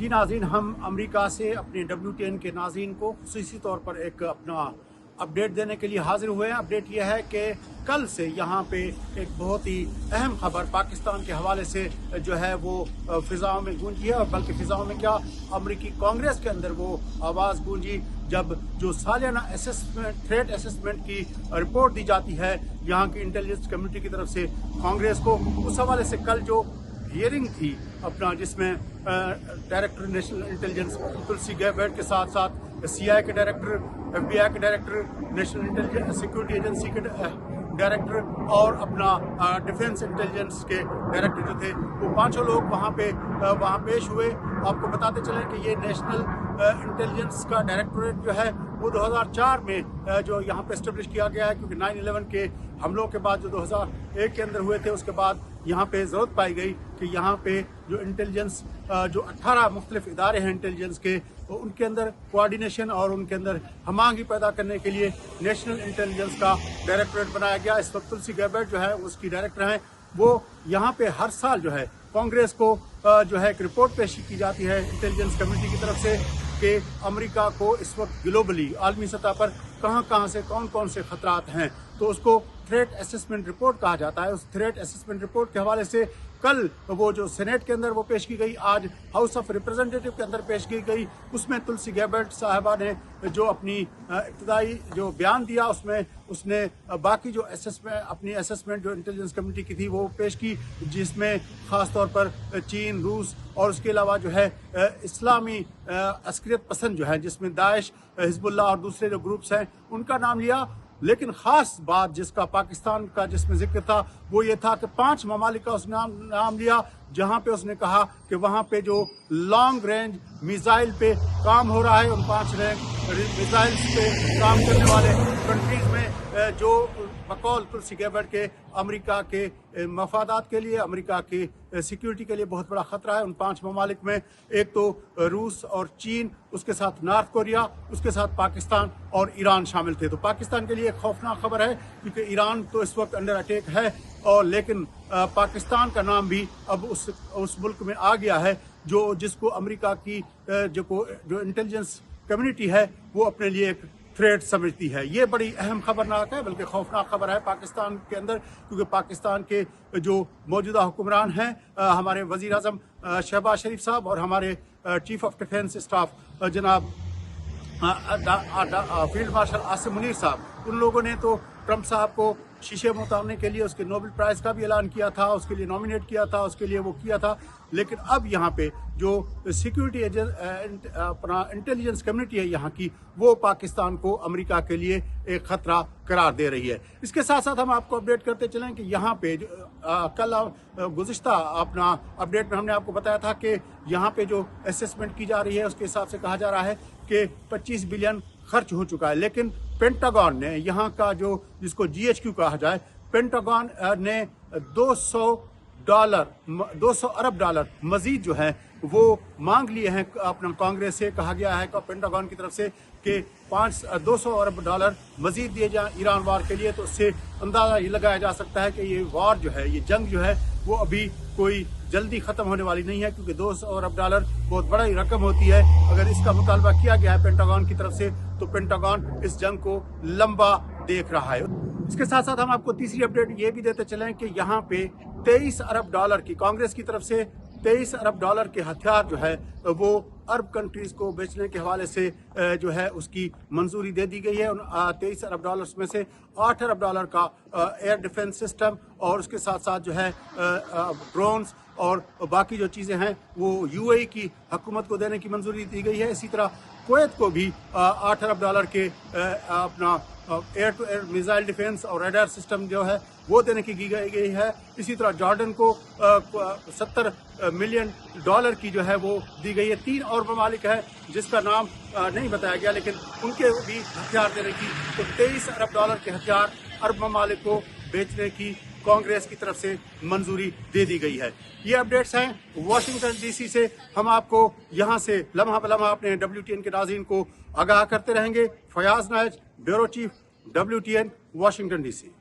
जी नाज़रीन, हम अमेरिका से अपने WTN के नाज़रीन को ख़ुसूसी तौर पर एक अपना अपडेट देने के लिए हाजिर हुए हैं। अपडेट यह है कि कल से यहाँ पे एक बहुत ही अहम खबर पाकिस्तान के हवाले से जो है वो फ़िज़ाओं में गूंजी है, और बल्कि फ़िज़ाओं में क्या, अमेरिकी कांग्रेस के अंदर वो आवाज़ गूंजी जब जो सालियाना थ्रेट असेसमेंट की रिपोर्ट दी जाती है यहाँ की इंटेलिजेंस कम्युनिटी की तरफ से कांग्रेस को। उस हवाले से कल जो हियरिंग थी अपना, जिसमें डायरेक्टर नेशनल इंटेलिजेंस तुलसी गैबर्ट के साथ साथ CIA के डायरेक्टर, FBI के director, national intelligence security agency के डायरेक्टर और अपना डिफेंस इंटेलिजेंस के डायरेक्टर जो थे, वो पांचों लोग वहाँ पेश हुए। आपको बताते चलें कि ये नेशनल इंटेलिजेंस का डायरेक्टोरेट जो है वो 2004 में जो यहाँ पे एस्टेब्लिश किया गया है, क्योंकि 9/11 के हमलों के बाद जो 2001 के अंदर हुए थे, उसके बाद यहाँ पे ज़रूरत पाई गई कि यहाँ पे जो इंटेलिजेंस जो 18 मुख्तलिफ इदारे हैं इंटेलिजेंस के, तो उनके अंदर कोऑर्डिनेशन और उनके अंदर हमांगी पैदा करने के लिए नेशनल इंटेलिजेंस का डायरेक्टोरेट बनाया गया। इस वक्त तुलसी गैबर्ट जो है उसकी डायरेक्टर हैं। वो यहाँ पे हर साल जो है कांग्रेस को जो है एक रिपोर्ट पेश की जाती है इंटेलिजेंस कम्युनिटी की तरफ से कि अमेरिका को इस वक्त ग्लोबली आलमी सतह पर कहाँ से कौन से खतरात हैं, तो उसको थ्रेट असेसमेंट रिपोर्ट कहा जाता है। उस थ्रेट असेसमेंट रिपोर्ट के हवाले से कल वो जो सेनेट के अंदर वो पेश की गई, आज हाउस ऑफ रिप्रेजेंटेटिव के अंदर पेश की गई, उसमें तुलसी गैबर्ट साहिबा ने जो अपनी इब्तदाई जो बयान दिया उसमें उसने बाकी जो अपनी असेसमेंट जो इंटेलिजेंस कम्युनिटी की थी वो पेश की, जिसमें ख़ास तौर पर चीन, रूस और उसके अलावा जो है इस्लामी अस्करियत पसंद जो है, जिसमें दाइश, हिजबुल्लाह और दूसरे जो ग्रुप्स हैं उनका नाम लिया। लेकिन ख़ास बात जिसका पाकिस्तान का जिसमें जिक्र था वो ये था कि 5 ममालिक का उसने नाम लिया, जहाँ पे उसने कहा कि वहाँ पे जो लॉन्ग रेंज मिसाइल पे काम हो रहा है, उन 5 मिसाइल्स पे काम करने वाले कंट्रीज में जो बकौल तुलसी गैबर्ट के अमेरिका के मफादात के लिए, अमेरिका के सिक्योरिटी के लिए बहुत बड़ा ख़तरा है। उन 5 ममालिक में एक तो रूस और चीन, उसके साथ नॉर्थ कोरिया, उसके साथ पाकिस्तान और ईरान शामिल थे। तो पाकिस्तान के लिए एक खौफनाक खबर है, क्योंकि ईरान तो इस वक्त अंडर अटैक है, और लेकिन पाकिस्तान का नाम भी अब उस मुल्क में आ गया है जिसको अमेरिका की जो इंटेलिजेंस कम्युनिटी है वो अपने लिए एक थ्रेट समझती है। ये बड़ी अहम खबरनाक है, बल्कि खौफनाक खबर है पाकिस्तान के अंदर, क्योंकि पाकिस्तान के जो मौजूदा हुक्मरान हैं, हमारे वज़ीर आज़म शहबाज शरीफ साहब और हमारे चीफ ऑफ डिफेंस स्टाफ जनाब फील्ड मार्शल आसिम मुनीर साहब, उन लोगों ने तो ट्रंप साहब को शीशे में उतारने के लिए उसके नोबेल प्राइज़ का भी ऐलान किया था, उसके लिए नॉमिनेट किया था, उसके लिए वो किया था। लेकिन अब यहाँ पे जो सिक्योरिटी अपना इंटेलिजेंस कम्युनिटी है यहाँ की, वो पाकिस्तान को अमेरिका के लिए एक ख़तरा करार दे रही है। इसके साथ साथ हम आपको अपडेट करते चलें कि यहाँ पे कल गुज़िश्ता अपना अपडेट में हमने आपको बताया था कि यहाँ पे जो असेसमेंट की जा रही है उसके हिसाब से कहा जा रहा है कि 25 बिलियन खर्च हो चुका है। लेकिन पेंटागन ने यहाँ का जो जिसको GHQ कहा जाए, पेंटागन ने 200 अरब डॉलर मजीद जो है वो मांग लिए हैं अपना कांग्रेस से। कहा गया है पेंटागन की तरफ से कि 200 अरब डॉलर मजीद दिए जाएं ईरान वार के लिए। तो उससे अंदाज़ा ये लगाया जा सकता है कि ये वार जो है, ये जंग जो है वो अभी कोई जल्दी ख़त्म होने वाली नहीं है, क्योंकि 200 अरब डॉलर बहुत बड़ा ही रकम होती है। अगर इसका मुतालबा किया गया है पेंटागन की तरफ से, तो पेंटागन इस जंग को लंबा देख रहा है। इसके साथ साथ हम आपको तीसरी अपडेट ये भी देते चलें कि यहाँ पे 23 अरब डॉलर की कांग्रेस की तरफ से 23 अरब डॉलर के हथियार जो है वो अरब कंट्रीज़ को बेचने के हवाले से जो है उसकी मंजूरी दे दी गई है। उन 23 अरब डॉलर्स में से 8 अरब डॉलर का एयर डिफेंस सिस्टम और उसके साथ साथ जो है ड्रोन्स और बाकी जो चीज़ें हैं वो UAE की हुकूमत को देने की मंजूरी दी गई है। इसी तरह कुवैत को भी 8 अरब डॉलर के अपना air to air missile defence और रडार सिस्टम जो है वो देने की गई है। इसी तरह जॉर्डन को 70 मिलियन डॉलर की जो है वो दी गई है। 3 और ममालिक है जिसका नाम नहीं बताया गया, लेकिन उनके भी हथियार देने की, तो 23 अरब डॉलर के हथियार अरब ममालिक को बेचने की कांग्रेस की तरफ से मंजूरी दे दी गई है। ये अपडेट्स हैं वाशिंगटन DC से। हम आपको यहाँ से लम्हा बलम्हा अपने WTN के नाज़रीन को आगाह करते रहेंगे। फयाज नाइज, bureau chief, WTN, Washington DC।